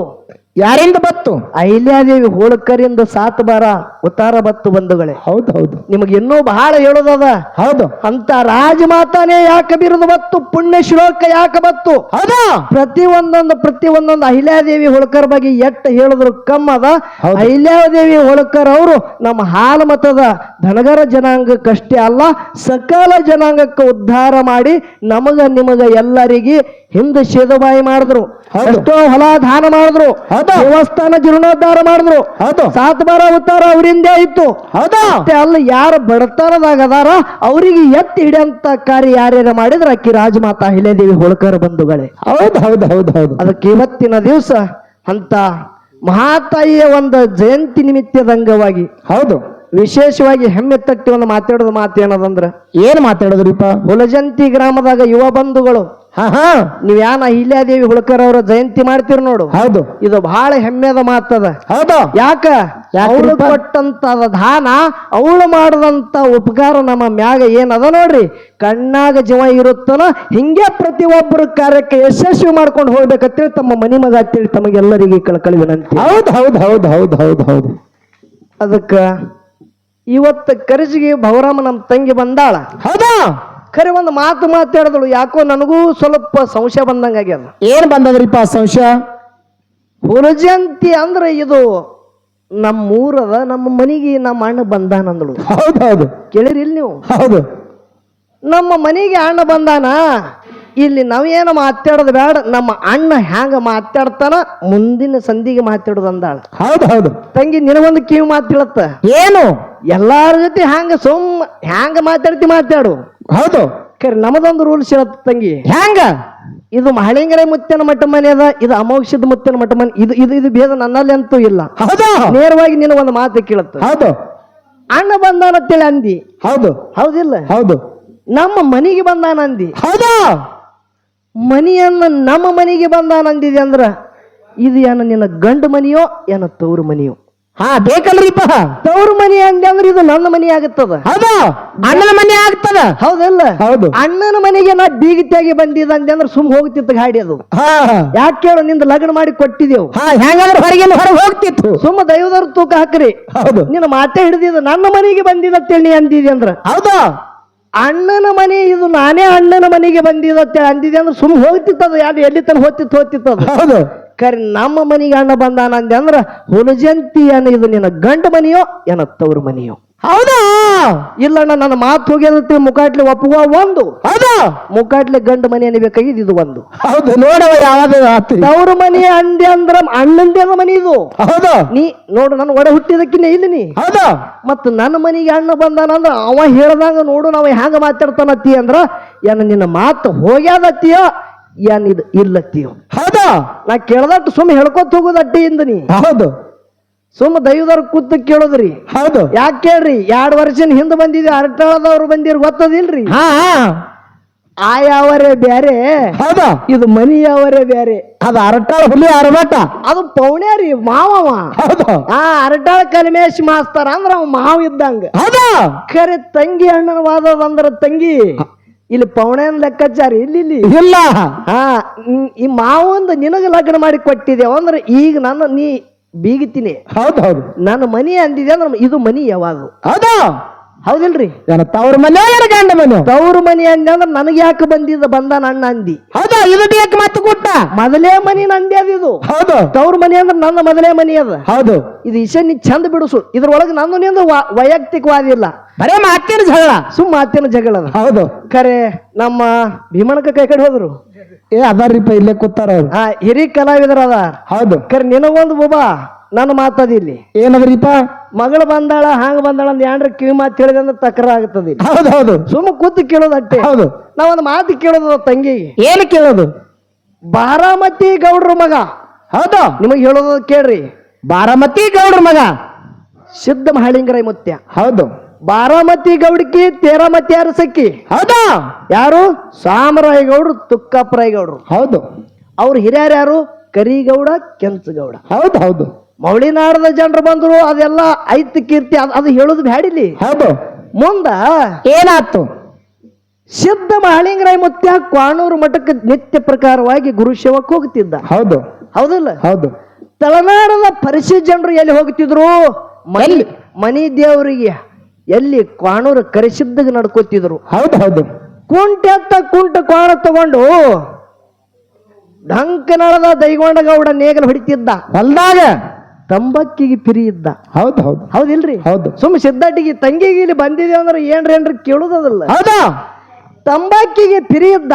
ಯಾರಿಂದ ಬತ್ತು?
ಅಹಿಲ್ಯಾದೇವಿ ಹೋಳ್ಕರಿಂದ ಸಾತಬಾರ ಅವತಾರ ಬತ್ತು ಬಂಧುಗಳೇ.
ಹೌದು ಹೌದು.
ನಿಮಗೆ ಇನ್ನೂ ಬಹಳ ಹೇಳೋದದ.
ಹೌದು
ಅಂತ ರಾಜಮಾತಾನೇ ಯಾಕೆ ಬಿರುದು ಬತ್ತು, ಪುಣ್ಯ ಶ್ಲೋಕ ಯಾಕೆ ಬತ್ತು?
ಹೌದಾ
ಪ್ರತಿ ಒಂದೊಂದು ಅಹಿಲ್ಯಾದೇವಿ ಹೋಳ್ಕರ್ ಬಗ್ಗೆ ಎಟ್ಟ ಹೇಳಿದ್ರು ಕಮ್ಮದ.
ಹೌದು.
ಅಹಿಲ್ಯಾದೇವಿ ಹೋಳ್ಕರ್ ಅವರು ನಮ್ಮ ಹಾಲು ಮತದ ಧನಗರ ಜನಾಂಗಕ್ಕಷ್ಟೇ ಅಲ್ಲ ಸಕಲ ಜನಾಂಗಕ್ಕೆ ಉದ್ಧಾರ ಮಾಡಿ ನಮಗ ನಿಮಗ ಎಲ್ಲರಿಗೆ ಹಿಂದೆ ಸೇದುಬಾಯಿ ಮಾಡಿದ್ರು.
ಹೌದು.
ಎಷ್ಟೋ ಹೊಲ ದಾನ ಮಾಡಿದ್ರು.
ಹೌದು.
ದೇವಸ್ಥಾನ ಜೀರ್ಣೋದ್ಧಾರ ಮಾಡಿದ್ರು.
ಹೌದು.
ಸಾತಬಾರ ಅವತಾರ ಅವರಿಂದೇ ಇತ್ತು.
ಹೌದಾ
ಅಷ್ಟೇ ಅಲ್ಲ, ಯಾರು ಬಡತನದಾಗ ಅದಾರ ಅವರಿಗೆ ಎತ್ತಿ ಹಿಡಿಯಂತ ಕಾರ್ಯ ಯಾರ್ಯಾರ ಮಾಡಿದ್ರ ಅಕ್ಕಿ ರಾಜಮಾತಾ ಅಹಿಲ್ಯಾದೇವಿ ಹೋಳ್ಕರ್ ಬಂಧುಗಳೇ.
ಹೌದು ಹೌದು ಹೌದು ಹೌದು.
ಅದಕ್ಕೆ ಇವತ್ತಿನ ದಿವಸ ಅಂತ ಮಹಾತಾಯಿಯ ಒಂದು ಜಯಂತಿ ನಿಮಿತ್ತದ ಅಂಗವಾಗಿ
ಹೌದು
ವಿಶೇಷವಾಗಿ ಹೆಮ್ಮೆ ತಟ್ಟಿ ಒಂದು ಮಾತಾಡೋದು ಮಾತು ಏನದಂದ್ರ,
ಏನ್ ಮಾತಾಡೋದ್ರಿಪ್ಪ?
ಹುಲಜಂತಿ ಗ್ರಾಮದಾಗ ಯುವ ಬಂಧುಗಳು
ಹಾ ಹಾ
ನೀವ್ ಯಾನ ಅಹಿಲ್ಯಾದೇವಿ ಹೋಳ್ಕರ್ ಅವರ ಜಯಂತಿ ಮಾಡ್ತೀರಿ ನೋಡು,
ಹೌದು
ಇದು ಬಹಳ ಹೆಮ್ಮೆದ ಮಾತದ.
ಹೌದು.
ಯಾಕ? ಅವಳು ಕೊಟ್ಟಂತ ದಾನ, ಅವಳು ಮಾಡದಂತ ಉಪಕಾರ ನಮ್ಮ ಮ್ಯಾಗ ಏನದ ನೋಡ್ರಿ, ಕಣ್ಣಾಗ ಜೀವ ಇರುತ್ತನ ಹಿಂಗೆ ಪ್ರತಿಯೊಬ್ಬರು ಕಾರ್ಯಕ್ಕೆ ಯಶಸ್ವಿ ಮಾಡ್ಕೊಂಡು ಹೋಗ್ಬೇಕಂತೇಳಿ ತಮ್ಮ ಮನಿ ಮಗ ಅಂತೇಳಿ ತಮಗೆಲ್ಲರಿಗೆ ಕಳಕಳಿ ವಿನಂತಿ.
ಹೌದು ಹೌದು ಹೌದು ಹೌದು ಹೌದು ಹೌದು.
ಅದಕ್ಕ ಇವತ್ತ ಕರ್ಜಿಗೆ ಭವರಾಮ ನಮ್ಮ ತಂಗಿ ಬಂದಾಳ.
ಹೌದಾ
ಖರೆ ಒಂದು ಮಾತು ಮಾತಾಡಿದಳು, ಯಾಕೋ ನನಗೂ ಸ್ವಲ್ಪ ಸಂಶಯ ಬಂದಂಗ ಆಗ್ಯದ.
ಏನ್ ಬಂದದ್ರಿಪ್ಪ ಸಂಶಯ?
ಹುಲಜಂತಿ ಅಂದ್ರೆ ಇದು ನಮ್ಮೂರದ, ನಮ್ಮ ಮನಿಗೆ ನಮ್ಮ ಅಣ್ಣ ಬಂದಾನಂದಳು.
ಹೌದು ಹೌದು.
ಕೇಳಿರಿ ಇಲ್ಲಿ ನೀವು?
ಹೌದು.
ನಮ್ಮ ಮನೆಗೆ ಅಣ್ಣ ಬಂದಾನ, ಇಲ್ಲಿ ನಾವೇನು ಮಾತಾಡೋದು ಬೇಡ, ನಮ್ಮ ಅಣ್ಣ ಹ್ಯಾಂಗ ಮಾತಾಡ್ತಾನ ಮುಂದಿನ ಸಂಧಿಗೆ ಮಾತಾಡೋದು ಅಂದಾಳ.
ಹೌದು ಹೌದು.
ತಂಗಿ ನಿನಗೊಂದು ಕಿವಿ ಮಾತಿಳತ್ತ,
ಏನು?
ಎಲ್ಲಾರ ಜೊತೆ ಹ್ಯಾಂಗ ಮಾತಾಡು.
ಹೌದು.
ಖರೆ ನಮದೊಂದು ರೂಲ್ಸ್ ಇರತ್ತ ತಂಗಿ.
ಹ್ಯಾಂಗ?
ಇದು ಮಹಳಿಂಗರ ಮುತ್ತನ ಮಠ ಮನೆ ಅದ, ಇದು ಅಮೋಕ್ಷದ ಮುತ್ತನ ಮಠ ಮನೆ, ಇದು ಭೇದ ನನ್ನಲ್ಲಿ ಅಂತೂ ಇಲ್ಲ.
ಹೌದು.
ನೇರವಾಗಿ ನಿನ್ನ ಒಂದು ಮಾತು ಕೇಳತ್ತ.
ಹೌದು.
ಅಣ್ಣ ಬಂದಾನ ಅಂತೇಳಿ ಅಂದಿ.
ಹೌದು.
ಹೌದಿಲ್ಲ?
ಹೌದು.
ನಮ್ಮ ಮನೆಗೆ ಬಂದಾನ ಅಂದಿ.
ಹೌದಾ?
ಮನಿಯನ್ನ ನಮ್ಮ ಮನೆಗೆ ಬಂದಾನ ಅಂದಿದೆ ಅಂದ್ರ ಇದು ಏನ ನಿನ್ನ ಗಂಡು ಮನಿಯೋ ಏನ ತವ್ರ ಮನಿಯೋ?
ಹಾ ಬೇಕಲ್ರಿಪ್ಪ.
ತವ್ರ ಮನಿ ಅಂದೆ ಅಂದ್ರೆ ಇದು ನನ್ನ ಮನಿ ಆಗುತ್ತದ.
ಹೌದು, ಅಣ್ಣನ ಮನೆ ಆಗ್ತದ.
ಹೌದಲ್ಲ?
ಹೌದು.
ಅಣ್ಣನ ಮನೆಗೆ ನಾ ಬೀಗತ್ಯಾಗಿ ಬಂದಿದ ಅಂದೆ ಅಂದ್ರೆ ಸುಮ್ ಹೋಗ್ತಿತ್ತು ಗಾಡಿ ಅದು.
ಹಾ
ಯಾಕೆ ಕೇಳು, ನಿಂದ ಲಗ್ನ ಮಾಡಿ ಕೊಟ್ಟಿದ್ದೇವು.
ಹಾ ಹೆಂಗಂದ್ರೆ ಹೊರಗೆ ಹೋಗ್ತಿತ್ತು.
ಸುಮ್ಮ ದೈವದವ್ರ ತೂಕ ಹಾಕ್ರಿ.
ಹೌದು.
ನಿನ್ನ ಮಾತೆ ಹಿಡಿದಿದ ನನ್ನ ಮನೆಗೆ ಬಂದಿದತ್ತೇಳಿ ನೀ ಅಂದಿದೆ ಅಂದ್ರ.
ಹೌದು.
ಅಣ್ಣನ ಮನೆ ಇದು, ನಾನೇ ಅಣ್ಣನ ಮನೆಗೆ ಬಂದಿದತ್ತೇಳಿ ಅಂದಿದೆ ಅಂದ್ರೆ ಸುಮ್ ಹೋಗ್ತಿತ್ತದ. ಯಾರು ಎಲ್ಲಿ ತನ ಹೋಗ್ತಿತ್ತದ.
ಹೌದು.
ಕರೆ ನಮ್ಮ ಮನೆಗೆ ಅಣ್ಣ ಬಂದಾನ ಅಂದೆ ಅಂದ್ರ ಹುಲಜಂತಿ ಏನ ಇದು ನಿನ್ನ ಗಂಡ ಮನಿಯೋ ಏನ ತವ್ರ ಮನಿಯೋ?
ಹೌದಾ?
ಇಲ್ಲಣ್ಣ ನನ್ನ ಮಾತು ಹೋಗ್ಯದತ್ತಿ ಮುಖಾಟ್ಲೆ ಒಪ್ಪುವ ಒಂದು.
ಹೌದು.
ಮುಖಾಟ್ಲೆ ಗಂಡ ಮನಿ ಅನಿಬೇಕಾಗಿದ್ದು ಇದು ಒಂದು.
ಹೌದು. ನೋಡವ ಯಾವ್ದು
ತವ್ರ ಮನಿ ಅಂದೆ ಅಂದ್ರ ಅಣ್ಣಂದೇನ ಮನಿ ಇದು.
ಹೌದು.
ನೀ ನೋಡು, ನನ್ನ ಒಡೆ ಹುಟ್ಟಿದಕ್ಕಿನ್ನ ಇಲ್ಲಿ ನೀ.
ಹೌದು.
ಮತ್ತ ನನ್ನ ಮನಿಗೆ ಅಣ್ಣ ಬಂದಾನ ಅಂದ್ರ ಅವ ಹೇಳ್ದಂಗ ನೋಡು ನಾವ್ ಹ್ಯಾಂಗ ಮಾತಾಡ್ತಾನತ್ತಿ ಅಂದ್ರ ಏನ ನಿನ್ನ ಮಾತು ಹೋಗ್ಯಾದತ್ತಿಯೋ ಏನ್ ಇದು ಇಲ್ಲತ್ತಿಯೋ?
ಹೌದಾ?
ನಾ ಕೇಳ್ದಟ್ಟು ಸುಮ್ಮ ಹೇಳ್ಕೊತ ಹೋಗೋದು ಅಡ್ಡಿಯಿಂದ ನೀ.
ಹೌದು.
ಸುಮ್ಮ ದೈವದವ್ರ ಕೂತ್ ಕೇಳೋದ್ರಿ.
ಹೌದು.
ಯಾಕೆ ಕೇಳ್ರಿ, 2 ವರ್ಷದ ಹಿಂದೆ ಬಂದಿದೆ ಅರಟಾಳದವ್ರು ಬಂದಿರ್ ಗೊತ್ತದಿಲ್ರಿ?
ಹಾ
ಆಯಾವರೇ ಬ್ಯಾರೆ,
ಹೌದಾ
ಇದು ಮನಿಯವರೇ ಬ್ಯಾರೆ.
ಅದು ಅರಟಾಳ ಹುಲಿ ಅರಬಾಟ.
ಅದು ಪೌಣ್ಯಾರಿ ಮಾವವ.
ಹೌದು
ಅರಟಾಳ ಕಲ್ಮೇಶ್ ಮಾಸ್ತರ ಅಂದ್ರ ಅವ ಮಾವ ಇದ್ದಂಗ.
ಹೌದಾ
ಖರೆ ತಂಗಿ ಅಣ್ಣನ ವಾದದಂದ್ರ ತಂಗಿ ಇಲ್ಲಿ ಪೌಣ್ಯನ ಲೆಕ್ಕಾಚಾರ ಇಲ್ಲಿ
ಇಲ್ಲ.
ಈ ಮಾವಂದ ನಿನಗ ಲಗ್ನ ಮಾಡಿ ಕೊಟ್ಟಿದ್ದೇವ ಅಂದ್ರ ಈಗ ನೀ ಬೀಗಿತೀನಿ.
ಹೌದು ಹೌದು
ನನ್ನ ಮನಿ ಅಂದಿದೆ ಅಂದ್ರ ಇದು ಮನಿ ಯಾವಾಗ.
ಹೌದಾ
ಹೌದಿಲ್ರಿ?
ತವ್ರ ಮನೆ ಗಂಡ ಮನೆ.
ತವ್ರ ಮನಿ ಅಂದೆ ಅಂದ್ರ ನನಗೆ ಯಾಕೆ ಬಂದ ನನ್ನ ಅಂದಿ.
ಹೌದಾ ಇದು ಯಾಕೆ ಮತ್ತೆ ಕೊಟ್ಟ
ಮೊದಲೇ ಮನಿ ನಂದಿ ಅದ ಇದು.
ಹೌದು
ತವ್ರ ಮನಿ ಅಂದ್ರ ನನ್ನ ಮೊದಲೇ ಮನಿ ಅದ.
ಹೌದು
ಇದು ಇಶ ನೀ ಚಂದ ಬಿಡಿಸು. ಇದ್ರೊಳಗೆ ನಂದು ನಿಂದು ವೈಯಕ್ತಿಕವಾದ ಇಲ್ಲ,
ಬರೇ ಮಾತಿನ ಜಗಳ,
ಮಾತಿನ ಜಗಳ ಅದ.
ಹೌದು
ಖರೆ ನಮ್ಮ ಭೀಮಣಕ ಕೈ ಕಡೆ ಹೋದ್ರು.
ಅದಾರಿಪ್ಪ ಇಲ್ಲೇ ಕೂತಾರ ಅವ್ರು.
ಹಿರಿ ಕಲಾವಿದರ ಅದ.
ಹೌದು
ಖರೆ ನಿನಗೊಂದು ಬೊಬಾ ನನ್ನ ಮಾತದ ಇಲ್ಲಿ.
ಏನದ್ರಿಪ್ಪ?
ಮಗಳು ಬಂದಾಳ ಹಾಂಗ ಬಂದಾಳ ಅಂದ್ ಏನ್ರ ಕಿವಿ ಮಾತು ಹೇಳಿದೆ ಅಂದ್ರೆ ತಕರ ಆಗ್ತದೆ.
ಹೌದು ಹೌದು
ಸುಮ್ಮ ಕೂತು ಕೇಳೋದು ಅಟ್ಟೆ.
ಹೌದು
ನಾವೊಂದು ಮಾತು ಕೇಳೋದು ತಂಗಿಗೆ.
ಏನು ಕೇಳೋದು?
ಬಾರಾಮತಿ ಗೌಡ್ರ ಮಗ.
ಹೌದು
ನಿಮಗೆ ಹೇಳೋದು ಕೇಳ್ರಿ.
ಬಾರಾಮತಿ ಗೌಡ್ರ ಮಗ
ಸಿದ್ಧ ಮಹಾಳಿಂಗರಾಯ ಮುತ್ಯ.
ಹೌದು
ಬಾರಾಮತಿ ಗೌಡಕಿ ತೇರಾಮತಿ ಅರಸಕ್ಕಿ.
ಹೌದಾ
ಯಾರು? ಸಾಮರಾಯ ಗೌಡ್ರು, ತುಕ್ಕಪ್ಪರಾಯ ಗೌಡ್ರು.
ಹೌದು
ಅವ್ರ ಹಿರಿಯರು ಯಾರು? ಕರಿಗೌಡ, ಕೆಂಚಗೌಡ.
ಹೌದು ಹೌದು
ಮೌಳಿನಾಡದ ಜನರು ಬಂದ್ರು. ಅದೆಲ್ಲ ಐತ್ ಕೀರ್ತಿ ಅದು ಹೇಳುದು ಬ್ಯಾಡಿಲಿ.
ಹೌದು
ಮುಂದ
ಏನಾಯ್ತು?
ಸಿದ್ಧ ಮಹಾಳಿಂಗರಾಯ ಮುತ್ಯ ಕ್ವಾಣೂರು ಮಠಕ್ಕೆ ನಿತ್ಯ ಪ್ರಕಾರವಾಗಿ ಗುರು ಸೇವಕ್ಕೆ ಹೋಗ್ತಿದ್ದ.
ಹೌದು
ಹೌದಲ್ಲ?
ಹೌದು
ತಳನಾಡದ ಪರಿಶಿ ಜನರು ಎಲ್ಲಿ ಹೋಗ್ತಿದ್ರು? ಮನಿ ದೇವರಿಗೆ ಎಲ್ಲಿ ಕ್ವಾಣೂರು ಕರಿಸಿದ್ದಾಗ ನಡ್ಕೋತಿದ್ರು.
ಹೌದು ಹೌದು
ಕುಂಟ ಕ್ವಾಣ ತಗೊಂಡು ಢಂಕನಾಳದ ದೈಗೊಂಡ ಗೌಡ ನೇಗಲು ಹೊಡಿತಿದ್ದ.
ಹೊಲ್ದಾಗ
ತಂಬಕ್ಕಿಗೆ ಪಿರಿ ಇದ್ದ.
ಹೌದು ಹೌದು
ಹೌದಿಲ್ರಿ?
ಹೌದು
ಸುಮ್ ಸಿದ್ಧಾಟಿಗೆ ತಂಗಿಗೆ ಇಲ್ಲಿ ಬಂದಿದೆ ಅಂದ್ರೆ ಏನ್ರಿ ಕೇಳುದಲ್ಲ.
ಹೌದಾ
ತಂಬಾಕಿಗೆ ಪಿರಿ ಇದ್ದ.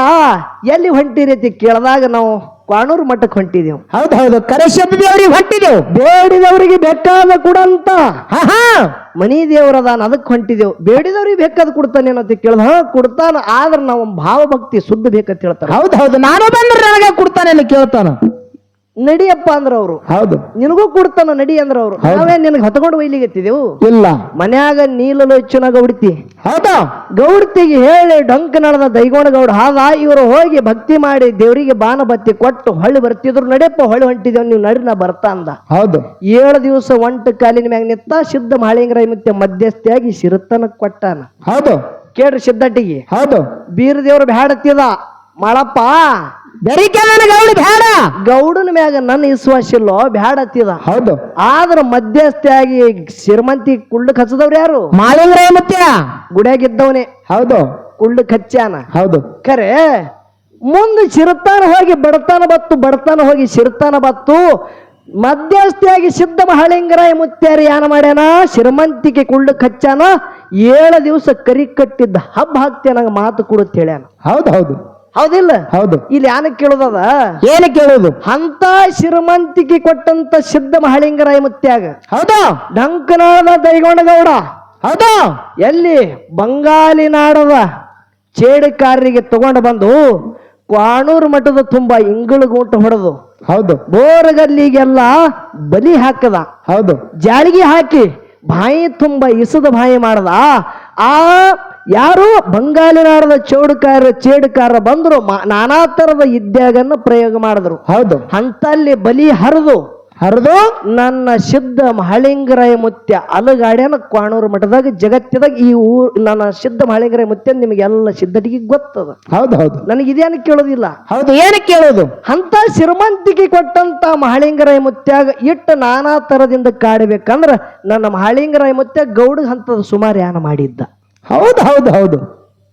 ಎಲ್ಲಿ ಹೊಂಟಿರಿ ಕೇಳಿದಾಗ ನಾವು ಕ್ವಾಣೂರು ಮಠಕ್ಕೆ ಹೊಂಟಿದೆವು.
ಹೌದು ಹೌದು ಕರೆಶಬ್ದವ್ರಿಗೆ ಹೊಂಟಿದೆವು.
ಬೇಡಿದವರಿಗೆ ಬೇಕಾದ ಕೊಡಂತ
ಹಾ
ಮನಿ ದೇವರದಾನ ಅದಕ್ಕೆ ಹೊಂಟಿದೆವು. ಬೇಡಿದವ್ರಿಗೆ ಬೇಕಾದ ಕೊಡ್ತಾನೆ ಅಂತ ಕೇಳ್ದ. ಕೊಡ್ತಾನ, ಆದ್ರೆ ನಾವು ಭಾವಭಕ್ತಿ ಶುದ್ಧ ಬೇಕಂತ ಹೇಳ್ತಾರ.
ಹೌದು ಹೌದು ನಾನು ಬಂದ್ರೆ ನನಗೆ ಕೊಡ್ತಾನೆ ಕೇಳ್ತಾನ.
ನಡಿಯಪ್ಪ ಅಂದ್ರ ಅವ್ರು.
ಹೌದು
ನಿನಗೂ ಕೊಡ್ತಾನ ನಡಿ ಅಂದ್ರ ಅವ್ರು. ನಾವೇ ನಿನಗೆ ಹೊತ್ಕೊಂಡು ಒಯ್ಲಿಗತ್ತಿದೆವು.
ಇಲ್ಲ
ಮನ್ಯಾಗ ನೀಲಲು ಹೆಚ್ಚಿನ ಗೌಡ್ತಿ.
ಹೌದಾ
ಗೌಡ್ತಿಗೆ ಹೇಳಿ ಡೊಂಕ ನಡೆದ ದೈಗೋಣ ಗೌಡ ಹಾದ. ಇವರು ಹೋಗಿ ಭಕ್ತಿ ಮಾಡಿ ದೇವರಿಗೆ ಬಾನ ಬತ್ತಿ ಕೊಟ್ಟು ಹೊಳ್ಳಿ ಬರ್ತಿದ್ರು. ನಡಿಯಪ್ಪ ಹೊಳ್ಳಿ ಹೊಂಟಿದೇವ್ ನೀವು ನಡಿ ನಾ ಬರ್ತಾ ಅಂದ.
ಹೌದು
7 ದಿವಸ ಒಂಟ ಕಾಲಿನ ಮ್ಯಾಗ ನಿತ್ತ. ಸಿದ್ಧ ಮಹಾಳಿಂಗರಾಯ ಮುತ್ಯ ಮಧ್ಯಸ್ಥಿಯಾಗಿ ಸಿರತನ ಕೊಟ್ಟಾನ.
ಹೌದು
ಕೇಳ್ರಿ ಸಿದ್ಧಟ್ಟಿಗೆ.
ಹೌದು
ಬೀರ ದೇವ್ರು ಬ್ಯಾಡತ್ತಿದ ಮಳಪ್ಪ
ಗೌಡ ಬೇಡ.
ಗೌಡನ ಮ್ಯಾಗ ನನ್ನ ವಿಶ್ವಾಸ ಇಲ್ಲೋ ಬ್ಯಾಡತ್ತಿದ.
ಹೌದು
ಆದ್ರ ಮಧ್ಯಸ್ಥಿಯಾಗಿ ಸಿರಮಂತಿ ಕುಳ್ಳಕ್ ಹಚ್ಚದವ್ರು ಯಾರು?
ಮಾಳಿಂಗರಾಯ ಮುತ್ಯ
ಗುಡಿಯಾಗಿದ್ದವನೇ.
ಹೌದು
ಕುಳ್ಳಕ್ ಹಚ್ಚಾನ.
ಹೌದು
ಖರೆ ಮುಂದೆ ಸಿರತಾನ ಹೋಗಿ ಬಡತಾನ ಹೋಗಿ ಸಿರತಾನ ಬತ್ತು. ಮಧ್ಯಸ್ಥಿಯಾಗಿ ಸಿದ್ಧ ಮಹಾಳಿಂಗರಾಯ ಮುತ್ಯಾರಿ ಯಾನ ಮಾಡ್ಯಾನ? ಸಿರಮಂತಿಗೆ ಕುಳ್ಳಕ್ ಹಚ್ಚಾನ. 7 ದಿವಸ ಕರಿ ಕಟ್ಟಿದ್ದ ಹಬ್ಬ ಹಾಕ್ತೇ ನಂಗೆ ಮಾತು ಕೊಡುತ್ತೆ ಹೇಳ್ಯಾನ.
ಹೌದು ಹೌದು
ಹೌದಿಲ್ಲ?
ಹೌದು
ಇಲ್ಲಿ ಯಾನ ಕೇಳುದದ?
ಏನು ಕೇಳುದು? ಅಂತ
ಸಿರಮಂತಿಗೆ ಕೊಟ್ಟಂತ ಸಿದ್ಧ ಮಹಾಳಿಂಗರಾಯ ಮುತ್ಯಾಗ.
ಹೌದಾ
ಡಂಕನಾಳದ ದೈಗೊಂಡ ಗೌಡ.
ಹೌದಾ
ಎಲ್ಲಿ ಬಂಗಾಲಿ ನಾಡದ ಚೇಡಿಕಾರರಿಗೆ ತಗೊಂಡು ಬಂದು ಕ್ವಾಣೂರು ಮಠದ ತುಂಬಾ ಇಂಗಳು ಗೂಟ ಹೊಡೆದು.
ಹೌದು
ಬೋರಗಲ್ಲಿಗೆಲ್ಲ ಬಲಿ ಹಾಕದ.
ಹೌದು
ಜಾಳಿಗೆ ಹಾಕಿ ಬಾಯಿ ತುಂಬ ಇಸದ ಬಾಯಿ ಮಾಡದ. ಆ ಯಾರು ಬಂಗಾಲಿ ನಾಡದ ಚೇಡುಕಾರ ಬಂದ್ರು. ನಾನಾ ತರದ ಇದ್ಯಾಗನ್ನು ಪ್ರಯೋಗ ಮಾಡಿದ್ರು.
ಹೌದು
ಅಂತಲ್ಲಿ ಬಲಿ ಹರಿದು ನನ್ನ ಸಿದ್ಧ ಮಹಾಳಿಂಗರಾಯ ಮುತ್ಯ ಅಲಗಾಡ್ಯಾನ ಕ್ವಾಣೂರು ಮಠದಾಗ. ಜಗತ್ತಿದಾಗ ಈ ನನ್ನ ಸಿದ್ಧ ಮಹಾಳಿಂಗರಾಯ ಮುತ್ಯ ನಿಮಗೆಲ್ಲ ಸಿದ್ಧಟಿಗೆ ಗೊತ್ತದ.
ಹೌದು ಹೌದು
ನನಗೆ ಇದೇನು ಕೇಳೋದಿಲ್ಲ.
ಹೌದು ಏನು ಕೇಳೋದು?
ಅಂತ ಸಿರಮಂತಿಗೆ ಕೊಟ್ಟಂತ ಮಹಾಳಿಂಗರಾಯ ಮುತ್ಯಾಗ ಇಟ್ಟ ನಾನಾ ತರದಿಂದ ಕಾಡಬೇಕಂದ್ರ ನನ್ನ ಮಹಾಳಿಂಗರಾಯ ಮುತ್ಯ ಗೌಡ ಹಂತದ ಸುಮಾರು ಯಾನ ಮಾಡಿದ್ದ.
ಹೌದು ಹೌದು ಹೌದು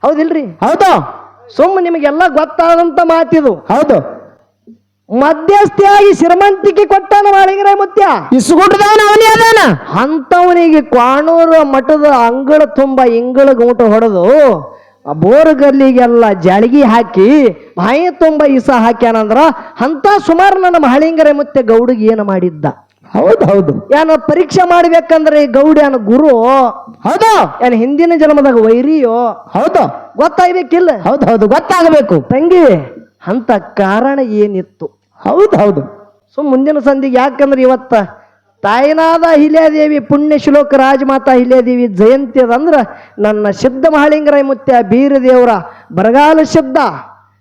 ಹೌದಿಲ್ರಿ?
ಹೌದು
ಸುಮ್ಮ ನಿಮಗೆಲ್ಲ ಗೊತ್ತಾದಂತ ಮಾತಿದು.
ಹೌದು
ಮಧ್ಯಸ್ಥಿಯಾಗಿ ಸಿರಮಂತಿಗೆ ಕೊಟ್ಟಾನ ಮಹಾಳಿಂಗರಾಯ ಮುತ್ಯ.
ಇಸುಗುಟ್ಟದವನ ಅವನೇ ಅದಾನ.
ಅಂತವನಿಗೆ ಕ್ವಾಣೂರು ಮಠದ ಅಂಗಳ ತುಂಬ ಇಂಗಳ ಗೂಟ ಹೊಡೆದು ಬೋರ್ಗಲ್ಲಿಗೆಲ್ಲ ಜಾಳಿಗೆ ಹಾಕಿ ಬಾಯಿ ತುಂಬ ಇಸ ಹಾಕ್ಯಾನಂದ್ರ ಅಂತ ಸುಮಾರು ನನ್ನ ಮಹಾಳಿಂಗರಾಯ ಮುತ್ಯ ಗೌಡಿಗೆ ಏನು ಮಾಡಿದ್ದ.
ಹೌದು ಹೌದು
ಯಾನ ಪರೀಕ್ಷೆ ಮಾಡ್ಬೇಕಂದ್ರೆ ಈ ಗೌಡ ಯಾನ ಗುರು?
ಹೌದು
ಏನ್ ಹಿಂದಿನ ಜನ್ಮದಾಗ ವೈರಿಯೋ?
ಹೌದು
ಗೊತ್ತಾಗ್ಬೇಕಿಲ್ಲ?
ಹೌದು ಹೌದು ಗೊತ್ತಾಗಬೇಕು
ತಂಗಿ. ಅಂತ ಕಾರಣ ಏನಿತ್ತು?
ಹೌದು ಹೌದು
ಮುಂದಿನ ಸಂಧಿಗೆ ಯಾಕಂದ್ರೆ ಇವತ್ತ ತಾಯಿನಾದ ಅಹಿಲ್ಯಾದೇವಿ ಪುಣ್ಯ ಶ್ಲೋಕ ರಾಜಮಾತಾ ಅಹಿಲ್ಯಾದೇವಿ ಜಯಂತಿ ಅದಂದ್ರ ನನ್ನ ಸಿದ್ಧ ಮಹಾಲಿಂಗರಾಯ ಮುತ್ಯ ಬೀರದೇವರ ಬರಗಾಲ ಶಬ್ದ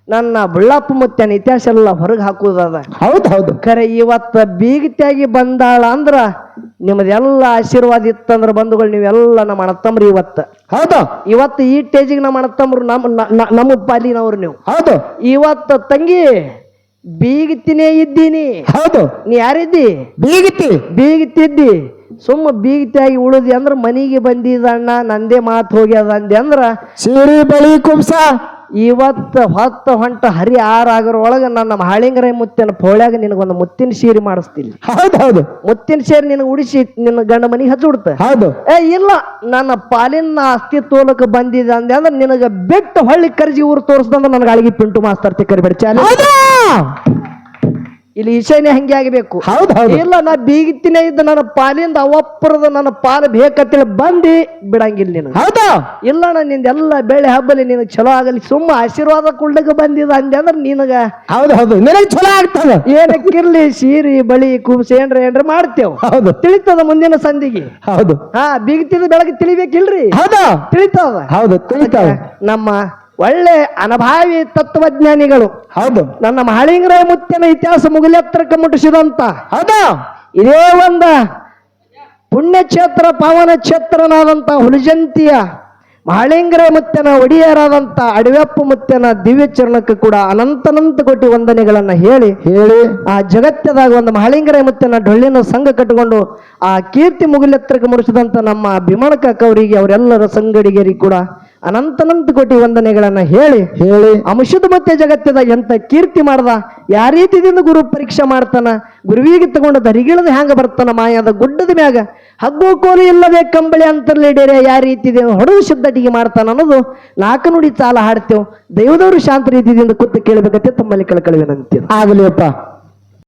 ನನ್ನ ಬುಳ್ಳಪ್ಪ ಮುತ್ಯನ ಇತಿಹಾಸ ಎಲ್ಲ ಹೊರಗೆ ಹಾಕುವುದದ.
ಹೌದು ಹೌದು
ಖರೆ ಇವತ್ತ ಬೀಗತಿಯಾಗಿ ಬಂದಾಳ ಅಂದ್ರ ನಿಮ್ಮದೆಲ್ಲ ಆಶೀರ್ವಾದ ಇತ್ತಂದ್ರ ಬಂಧುಗಳು ನೀವೆಲ್ಲ ನಮ್ಮ ಅಣ್ಣತಮ್ರಿ
ಹೌದು
ಇವತ್ತು ಈ ಟೇಜಿಗೆ ನಮ್ಮ ಅಣ್ಣತಮ್ರು ನಮ್ಮ ಪಾಲಿನವ್ರು ನೀವು.
ಹೌದು
ಇವತ್ತು ತಂಗಿ ಬೀಗತಿನೇ ಇದ್ದೀನಿ.
ಹೌದು
ನೀ ಯಾರಿದ್ದಿ? ಬೀಗತಿದ್ದಿ. ಸುಮ್ಮ ಬೀಗತಿಯಾಗಿ ಉಳಿದಿ ಅಂದ್ರ ಮನಿಗೆ ಬಂದಿದಣ್ಣ ನಂದೇ ಮಾತು ಹೋಗ್ಯದ ಅಂದೆ ಅಂದ್ರ
ಸೀರಿ ಬಳಿ ಕುಂಸ
ಇವತ್ತು ಹೊಂಟ ಹರಿ ಆರಾಗರೊಳಗ ನನ್ನ ಮಹಾಳಿಂಗರಾಯ ಮುತ್ತಿನ ಪೋಳ್ಯಾಗ ನಿನಗೊಂದು ಮುತ್ತಿನ ಸೀರೆ ಮಾಡಿಸ್ತೀನಿ.
ಹೌದು ಹೌದು
ಮುತ್ತಿನ ಸೀರೆ ನಿನಗೆ ಉಡಿಸಿ ನಿನ್ನ ಗಂಡ ಮನಿಗೆ ಹಚ್ಚಿಬಿಡ್ತ.
ಹೌದು
ಇಲ್ಲ ನನ್ನ ಪಾಲಿನ ಅಸ್ತಿತ್ವಕ್ಕೆ ಬಂದಿದೆ ಅಂದೆ ಅಂದ್ರೆ ನಿನಗ ಬಿಟ್ಟು ಹೊಳ್ಳಿ ಕರ್ಜಿ ಊರು ತೋರಿಸ್ದಂದ್ರೆ ನನಗೆ ಅಳಿಗೆ ಪಿಂಟು ಮಾಸ್ತರ್ ತಿಕ್ಕರಿಬೇಡ ಚಾಲೆ. ಇಲ್ಲಿ ಈಶಾನ್ಯ ಹಂಗೆ ಆಗಬೇಕು. ಇಲ್ಲ ನಾ ಬೀಗಿತ್ತಿನೇ ಇದ್ದ ನನ್ನ ಪಾಲಿಂದ ಅವಪ್ಪರದ ನನ್ನ ಪಾಲು ಬೇಕಂತೇಳಿ ಬಂದು ಬಿಡಂಗಿಲ್ಲ ನೀನು. ಇಲ್ಲ ನಾನು ನಿಂದೆಲ್ಲ ಬೆಳೆ ಹಬ್ಬಲಿ ನಿನಗೆ ಚಲೋ ಆಗಲಿ ಸುಮ್ಮ ಆಶೀರ್ವಾದ ಕುಳ್ಳಕ್ಕೆ ಬಂದಿದ ಅಂದೆ ಅಂದ್ರೆ ನಿನಗ
ನಿನಗೆ ಚಲೋ ಆಗ್ತದ.
ಏನಕ್ಕಿರ್ಲಿ ಸೀರಿ ಬಳಿ ಕುಬ್ಸಿ ಏನ್ರ ಮಾಡ್ತೇವ್ ತಿಳಿತದ ಮುಂದಿನ ಸಂದಿಗೆ.
ಹೌದು
ಬೀಗತಿದ ಬೆಳಗ್ಗೆ ತಿಳಿಬೇಕಿಲ್ರಿ? ತಿಳಿತದ. ನಮ್ಮ ಒಳ್ಳೆ ಅನುಭಾವಿ ತತ್ವಜ್ಞಾನಿಗಳು ನನ್ನ ಮಹಾಳಿಂಗರಾಯ ಮುತ್ತಿನ ಇತಿಹಾಸ ಮುಗಿಲೆತ್ತರಕ್ಕೆ ಮುಟ್ಟಿಸಿದಂತ ಇದೇ ಒಂದ ಪುಣ್ಯಕ್ಷೇತ್ರ ಪಾವನ ಕ್ಷೇತ್ರನಾದಂತ ಹುಲಿಜಂತಿಯ ಮಹಾಳಿಂಗರಾಯ ಮುತ್ತಿನ ಒಡೆಯರಾದಂತ ಅಡವ್ಯಪ್ಪ ಮುತ್ತಿನ ದಿವ್ಯ ಚರಣಕ್ಕೆ ಕೂಡ ಅನಂತ ಕೋಟಿ ವಂದನೆಗಳನ್ನ ಹೇಳಿ ಆ ಜಗತ್ತದಾಗ ಒಂದು ಮಹಾಳಿಂಗರಾಯ ಮುತ್ತಿನ ಡೊಳ್ಳಿನ ಸಂಘ ಕಟ್ಟಿಕೊಂಡು ಆ ಕೀರ್ತಿ ಮುಗಿಲೆತ್ತರಕ್ಕೆ ಮುಡಿಸಿದಂತ ನಮ್ಮ ಭೀಮಣ್ಣ ಕವರಿಗೆ ಅವರೆಲ್ಲರ ಸಂಗಡಿಗರಿಗೆ ಕೂಡ ಅನಂತ ಕೋಟಿ ವಂದನೆಗಳನ್ನ ಹೇಳಿ ಅಂಶದ ಮತ್ತೆ ಜಗತ್ತದ ಎಂತ ಕೀರ್ತಿ ಮಾಡ್ದ, ಯಾವ ರೀತಿಯಿಂದ ಗುರು ಪರೀಕ್ಷೆ ಮಾಡ್ತಾನ, ಗುರುವಿಗೆ ತಗೊಂಡ ದರಿಗಿಳದ ಹ್ಯಾಂಗ ಬರ್ತಾನ ಮಾಯಾದ ಗುಡ್ಡದ ಮ್ಯಾಗ ಹಗ್ಗು ಕೋಲು ಇಲ್ಲದೆ ಕಂಬಳಿ ಅಂತರ್ಲಿ ಡೇರೆ ಯಾವ ರೀತಿ ಹೊಡೆದು ಶುದ್ಧಟಿಗೆ ಮಾಡ್ತಾನ ಅನ್ನೋದು ನಾಲ್ಕು ನುಡಿ ಚಾಲ ಹಾಡ್ತೇವೆ. ದೈವದವರು ಶಾಂತ ರೀತಿಯಿಂದ ಕೂತು ಕೇಳಬೇಕಂತೆ ತಮ್ಮಲ್ಲಿ ಕಳ್ಕಳಿವೆ ನಂತೀವಿ.
ಆಗಲಿಯಪ್ಪ.